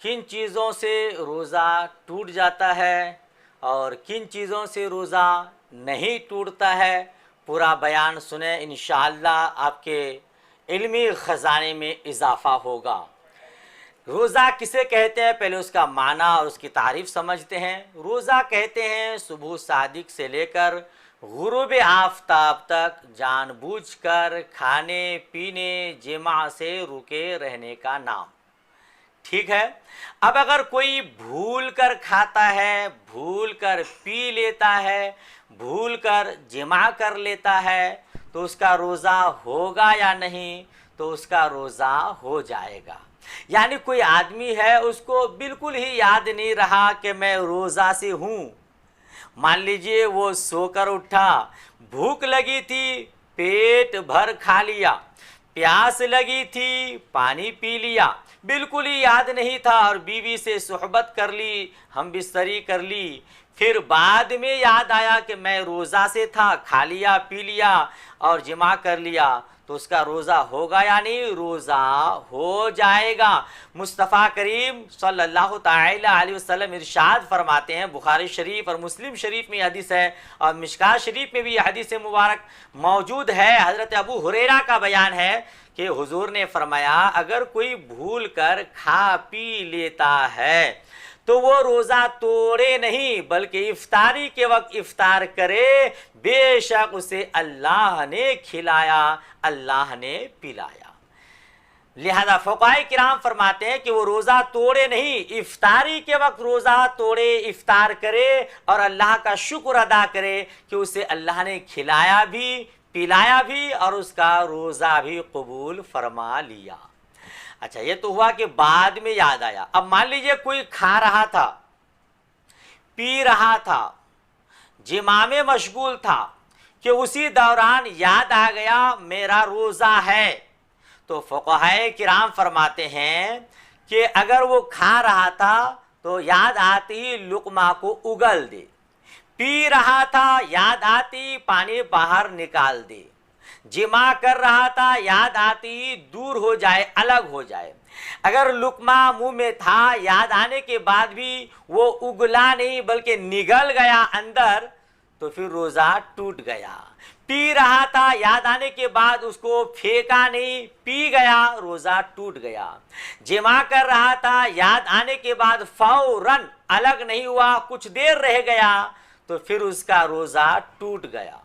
किन चीज़ों से रोज़ा टूट जाता है और किन चीज़ों से रोज़ा नहीं टूटता है, पूरा बयान सुने, इंशाअल्लाह आपके इल्मी ख़ज़ाने में इजाफ़ा होगा। रोज़ा किसे कहते हैं, पहले उसका माना और उसकी तारीफ़ समझते हैं। रोज़ा कहते हैं सुबह सादिक से लेकर गुरूब आफ़ताब तक जानबूझकर खाने पीने जिमा से रुके रहने का नाम। ठीक है। अब अगर कोई भूल कर खाता है, भूल कर पी लेता है, भूल कर जिमा कर लेता है, तो उसका रोज़ा होगा या नहीं? तो उसका रोज़ा हो जाएगा। यानी कोई आदमी है, उसको बिल्कुल ही याद नहीं रहा कि मैं रोज़ा से हूँ। मान लीजिए वो सोकर उठा, भूख लगी थी, पेट भर खा लिया, प्यास लगी थी, पानी पी लिया, बिल्कुल ही याद नहीं था और बीवी से सुहबत कर ली, हम बिस्तरी कर ली, फिर बाद में याद आया कि मैं रोज़ा से था, खा लिया पी लिया और जिमा कर लिया, तो उसका रोज़ा होगा या नहीं? रोज़ा हो जाएगा। मुस्तफ़ा करीम सल्लल्लाहु ताला अलैहि वसल्लम इरशाद फरमाते हैं, बुखारी शरीफ और मुस्लिम शरीफ में हदीस है और मिशकात शरीफ में भी हदीस मुबारक मौजूद है। हज़रत अबू हुरैरा का बयान है कि हुजूर ने फरमाया, अगर कोई भूल कर खा पी लेता है तो वो रोज़ा तोड़े नहीं, बल्कि इफ्तारी के वक्त इफ्तार करे, बेशक उसे अल्लाह ने खिलाया, अल्लाह ने पिलाया। लिहाजा फ़ुक़हाए किराम फरमाते हैं कि वो रोज़ा तोड़े नहीं, इफ्तारी के वक्त रोज़ा तोड़े, इफ्तार करे और अल्लाह का शुक्र अदा करे कि उसे अल्लाह ने खिलाया भी, पिलाया भी और उसका रोज़ा भी कबूल फरमा लिया। अच्छा, ये तो हुआ कि बाद में याद आया। अब मान लीजिए कोई खा रहा था, पी रहा था, जिमा में मशगूल था कि उसी दौरान याद आ गया मेरा रोज़ा है, तो फ़ुक़हाए किराम फरमाते हैं कि अगर वो खा रहा था तो याद आती ही लुक़मा को उगल दे, पी रहा था याद आती पानी बाहर निकाल दे, जिमा कर रहा था याद आती दूर हो जाए, अलग हो जाए। अगर लुक़मा मुंह में था, याद आने के बाद भी वो उगला नहीं बल्कि निगल गया अंदर, तो फिर रोज़ा टूट गया। पी रहा था, याद आने के बाद उसको फेंका नहीं, पी गया, रोज़ा टूट गया। जिमा कर रहा था, याद आने के बाद फौरन अलग नहीं हुआ, कुछ देर रह गया, तो फिर उसका रोज़ा टूट गया।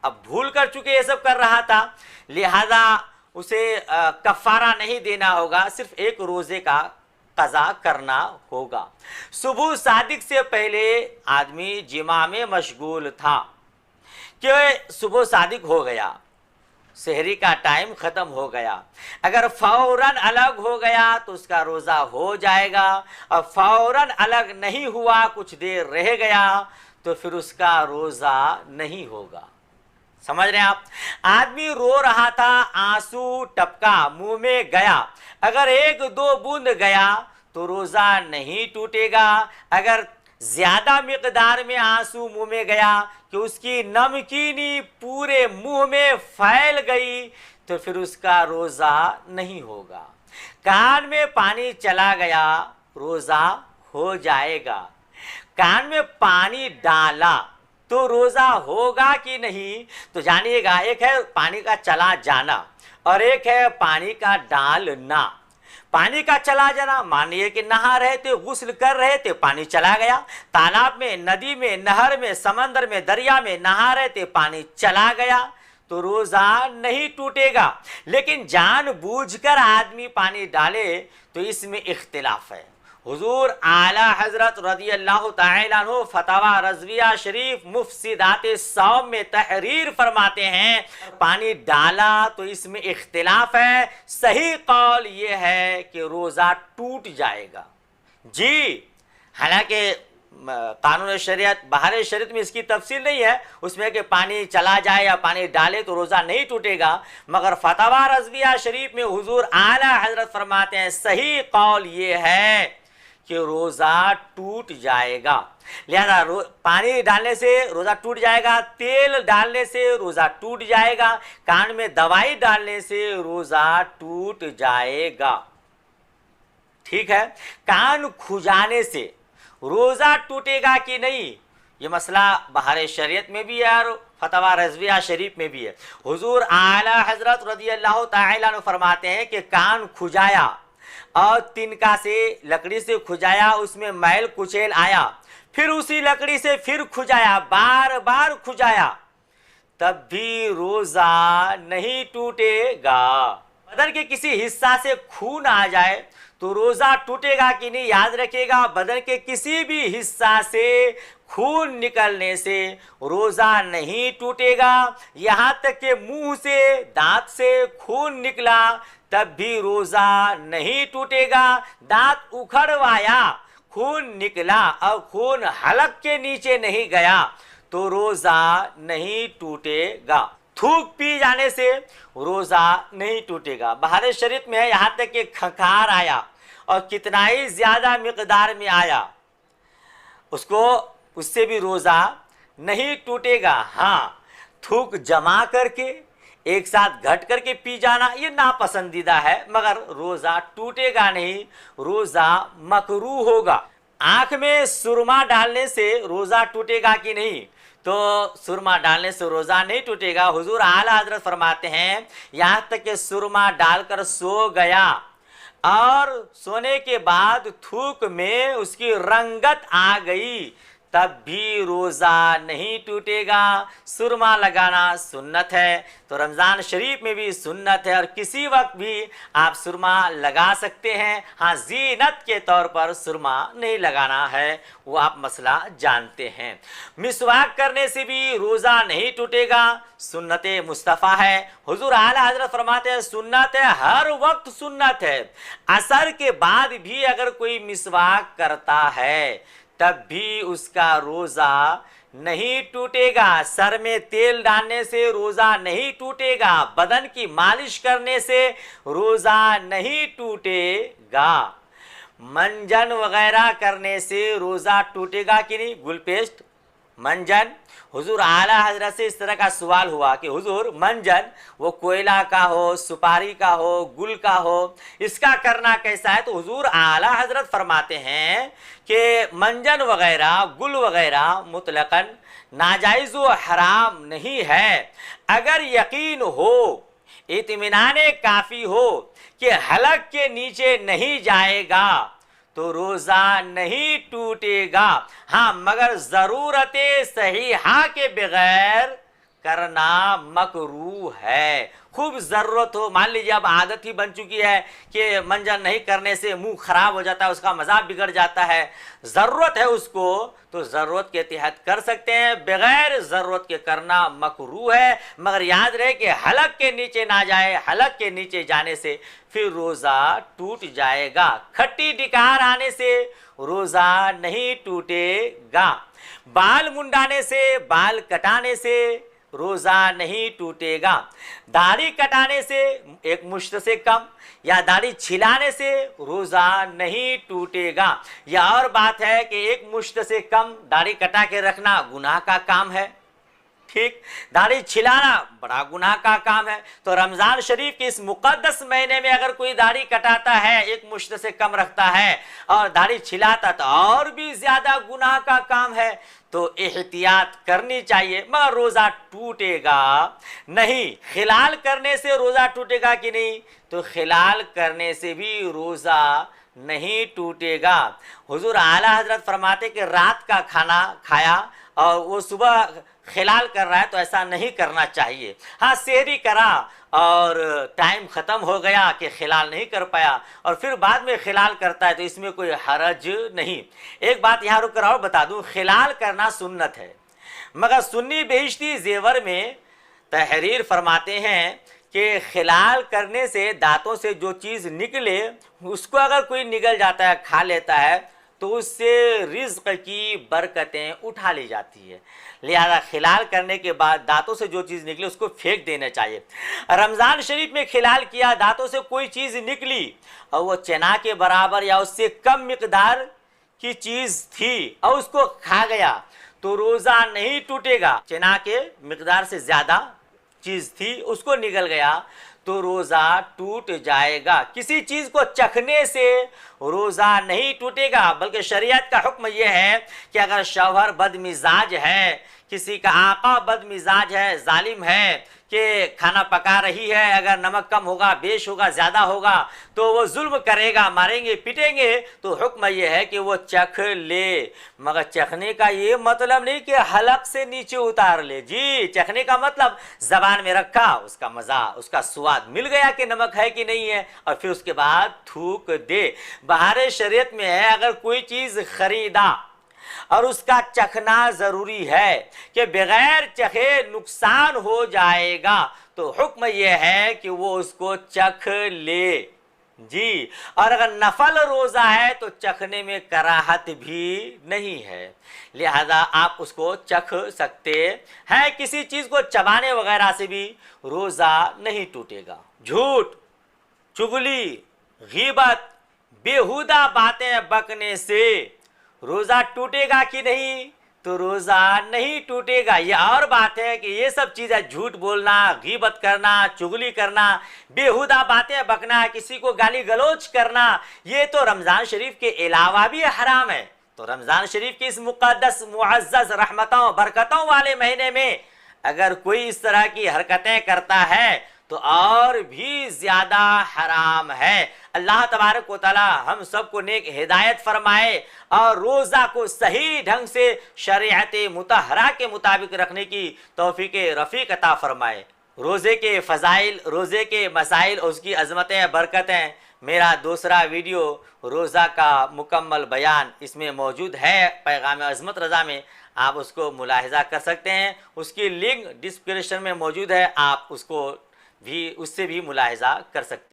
अब भूल कर चुके ये सब कर रहा था, लिहाजा उसे कफ़ारा नहीं देना होगा, सिर्फ एक रोज़े का क़ज़ा करना होगा। सुबह सादिक से पहले आदमी जिमा में मशगूल था कि सुबह सादिक हो गया, सहरी का टाइम ख़त्म हो गया, अगर फ़ौरन अलग हो गया तो उसका रोज़ा हो जाएगा, और फ़ौरन अलग नहीं हुआ, कुछ देर रह गया, तो फिर उसका रोज़ा नहीं होगा। समझ रहे हैं आप? आदमी रो रहा था, आंसू टपका, मुंह में गया, अगर एक दो बूंद गया तो रोज़ा नहीं टूटेगा। अगर ज़्यादा मिक़दार में आंसू मुंह में गया कि उसकी नमकीनी पूरे मुंह में फैल गई, तो फिर उसका रोज़ा नहीं होगा। कान में पानी चला गया, रोज़ा हो जाएगा। कान में पानी डाला तो रोज़ा होगा कि नहीं? तो जानिएगा, एक है पानी का चला जाना और एक है पानी का डालना। पानी का चला जाना, मानिए कि नहा रहे थे, गुस्ल कर रहे थे, पानी चला गया, तालाब में, नदी में, नहर में, समंदर में, दरिया में नहा रहे थे, पानी चला गया, तो रोज़ा नहीं टूटेगा। लेकिन जानबूझकर आदमी पानी डाले तो इसमें इख्तिलाफ है। हुजूर आला हजरत रज़ियल्लाहु ताला अन्हु फतवा रज़विया शरीफ मुफ़सिदात सौम में तहरीर फरमाते हैं, पानी डाला तो इसमें इख्तिलाफ है। सही कौल ये है कि रोज़ा टूट जाएगा। जी, हालांकि कानून शरीयत, बहार शरीयत में इसकी तफसील नहीं है, उसमें कि पानी चला जाए या पानी डाले तो रोज़ा नहीं टूटेगा, मगर फतवा रज़विया शरीफ में हुजूर आला हजरत फरमाते हैं सही कौल ये है कि रोज़ा टूट जाएगा। लिहाजा पानी डालने से रोज़ा टूट जाएगा, तेल डालने से रोज़ा टूट जाएगा, कान में दवाई डालने से रोज़ा टूट जाएगा। ठीक है। कान खुजाने से रोज़ा टूटेगा कि नहीं, ये मसला बहार शरीयत में भी है और फतवा रज़विया शरीफ में भी है। हुजूर आला हज़रत रज़ियल्लाहु ताला अन्हु फरमाते हैं कि कान खुजाया और तिनका से लकड़ी से खुजाया, उसमें मैल कुचैल आया, फिर उसी लकड़ी से फिर खुजाया, बार बार खुजाया, तब भी रोज़ा नहीं टूटेगा। बदन के किसी हिस्सा से खून आ जाए तो रोज़ा टूटेगा कि नहीं, याद रखिएगा, बदन के किसी भी हिस्सा से खून निकलने से रोज़ा नहीं टूटेगा। यहाँ तक कि मुंह से, दांत से खून निकला तब भी रोज़ा नहीं टूटेगा। दांत उखड़वाया, खून निकला और खून हलक के नीचे नहीं गया तो रोज़ा नहीं टूटेगा। थूक पी जाने से रोज़ा नहीं टूटेगा। बहार शरीयत में है, यहाँ तक कि खंखार आया और कितना ही ज़्यादा मिक़दार में आया, उससे भी रोज़ा नहीं टूटेगा। हाँ, थूक जमा करके एक साथ घट करके पी जाना ये नापसंदीदा है, मगर रोज़ा टूटेगा नहीं, रोज़ा मकरूह होगा। आँख में सुरमा डालने से रोज़ा टूटेगा कि नहीं, तो सुरमा डालने से रोज़ा नहीं टूटेगा। हुजूर आला हज़रत फरमाते हैं, यहाँ तक कि सुरमा डालकर सो गया और सोने के बाद थूक में उसकी रंगत आ गई तब भी रोज़ा नहीं टूटेगा। सुरमा लगाना सुन्नत है, तो रमज़ान शरीफ में भी सुन्नत है और किसी वक्त भी आप सुरमा लगा सकते हैं। हाँ, ज़ीनत के तौर पर सुरमा नहीं लगाना है, वो आप मसला जानते हैं। मिसवाक करने से भी रोज़ा नहीं टूटेगा, सुन्नत मुस्तफ़ा है। हुजूर आला हज़रत फरमाते हैं सुन्नत है, हर वक्त सुन्नत है। असर के बाद भी अगर कोई मिसवाक करता है तब भी उसका रोज़ा नहीं टूटेगा। सर में तेल डालने से रोज़ा नहीं टूटेगा, बदन की मालिश करने से रोज़ा नहीं टूटेगा, मंजन वगैरह करने से रोज़ा टूटेगा कि नहीं, गुलपेस्ट, मंजन। हुजूर आला हज़रत से इस तरह का सवाल हुआ कि हुजूर मंजन वो कोयला का हो, सुपारी का हो, गुल का हो, इसका करना कैसा है? तो हुजूर आला हज़रत फरमाते हैं कि मंजन वगैरह, गुल वगैरह मुतलकन नाजायज़ व हराम नहीं है। अगर यकीन हो, इत्मीनाने काफ़ी हो कि हलक के नीचे नहीं जाएगा तो रोज़ा नहीं टूटेगा। हाँ, मगर ज़रूरत सहीहा के बगैर करना मकरूह है। खूब ज़रूरत हो, मान लीजिए अब आदत ही बन चुकी है कि मंजन नहीं करने से मुंह खराब हो जाता है, उसका मज़ाक बिगड़ जाता है, ज़रूरत है उसको, तो ज़रूरत के तहत कर सकते हैं, बग़ैर ज़रूरत के करना मकरूह है। मगर याद रहे कि हलक के नीचे ना जाए, हलक के नीचे जाने से फिर रोज़ा टूट जाएगा। खट्टी डिकार आने से रोज़ा नहीं टूटेगा। बाल मुंडाने से, बाल कटाने से रोज़ा नहीं टूटेगा। दाढ़ी कटाने से एक मुश्त से कम या दाढ़ी छिलाने से रोज़ा नहीं टूटेगा। यह और बात है कि एक मुश्त से कम दाढ़ी कटा के रखना गुनाह का काम है, ठीक, दाढ़ी छिलाना बड़ा गुनाह का काम है। तो रमज़ान शरीफ के इस मुक़द्दस महीने में अगर कोई दाढ़ी कटाता है, एक मुश्त से कम रखता है और दाढ़ी छिलाता तो और भी ज़्यादा गुनाह का काम है। तो एहतियात करनी चाहिए, मगर रोज़ा टूटेगा नहीं। खिलाल करने से रोज़ा टूटेगा कि नहीं, तो खिलाल करने से भी रोज़ा नहीं टूटेगा। हुजूर आला हज़रत फरमाते कि रात का खाना खाया और वो सुबह खिलाल कर रहा है तो ऐसा नहीं करना चाहिए। हाँ, सेहरी करा और टाइम ख़त्म हो गया कि खिलाल नहीं कर पाया और फिर बाद में खिलाल करता है तो इसमें कोई हरज नहीं। एक बात यहाँ रुक कर और बता दूँ, खिलाल करना सुन्नत है, मगर सुन्नी बेहिश्ती ज़ेवर में तहरीर फरमाते हैं कि खिलाल करने से दांतों से जो चीज़ निकले उसको अगर कोई निगल जाता है, खा लेता है, तो उससे रिज़्क़ की बरकतें उठा ली जाती है। लिहाजा खिलाल करने के बाद दांतों से जो चीज़ निकली उसको फेंक देना चाहिए। रमज़ान शरीफ में खिलाल किया, दांतों से कोई चीज़ निकली और वो चना के बराबर या उससे कम मिक़दार की चीज़ थी और उसको खा गया तो रोज़ा नहीं टूटेगा। चना के मिक़दार से ज़्यादा चीज़ थी, उसको निकल गया तो रोज़ा टूट जाएगा। किसी चीज़ को चखने से روزہ نہیں ٹوٹے گا، بلکہ شریعت کا حکم یہ ہے کہ اگر شوہر بد مزاج ہے، کسی کا آقا بد مزاج ہے، ظالم ہے، کہ کھانا پکا رہی ہے، اگر نمک کم ہوگا، بیش ہوگا، زیادہ ہوگا تو وہ ظلم کرے گا، ماریں گے، پیٹیں گے، تو حکم یہ ہے کہ وہ چکھ لے۔ مگر چکھنے کا یہ مطلب نہیں کہ حلق سے نیچے اتار لے، جی چکھنے کا مطلب زبان میں رکھا، اس کا مزہ، اس کا سواد مل گیا کہ نمک ہے کہ نہیں ہے، اور پھر اس کے بعد تھوک دے۔ بہار شریعت میں ہے اگر کوئی چیز خریدا اور اس کا چکھنا ضروری ہے کہ بغیر چکھے نقصان ہو جائے گا، تو حکم یہ ہے کہ وہ اس کو چکھ لے، جی۔ اور اگر نفل روزہ ہے تو چکھنے میں کراہت بھی نہیں ہے، لہذا آپ اس کو چکھ سکتے ہیں۔ کسی چیز کو چبانے وغیرہ سے بھی روزہ نہیں ٹوٹے گا۔ جھوٹ، چغلی، غیبت، بیہودہ باتیں بکنے سے روزہ ٹوٹے گا کہ نہیں؟ تو روزہ نہیں ٹوٹے گا۔ یہ اور بات ہے کہ یہ سب چیزیں، جھوٹ بولنا، غیبت کرنا، چغلی کرنا، بیہودہ باتیں بکنا، کسی کو گالی گلوچ کرنا، یہ تو رمضان شریف کے علاوہ بھی حرام ہے۔ تو رمضان شریف کے اس مقدس، معزز، رحمتوں، برکتوں والے مہینے میں اگر کوئی اس طرح کی حرکتیں کرتا ہے تو اور بھی زیادہ حرام ہے۔ اللہ تبارک و تعالی ہم سب کو نیک ہدایت فرمائے اور روزہ کو صحیح ڈھنگ سے شریعت مطہرہ کے مطابق رکھنے کی توفیق رفیق عطا فرمائے۔ روزے کے فضائل، روزے کے مسائل، اس کی عظمتیں، برکتیں، میرا دوسرا ویڈیو روزہ کا مکمل بیان اس میں موجود ہے، پیغام عظمت رضا میں، آپ اس کو ملاحظہ کر سکتے ہیں۔ اس کی لنک ڈسکرپشن میں موجود ہے، آپ اس کو بھی، اس سے بھی ملاحظہ کر سکتے ہیں۔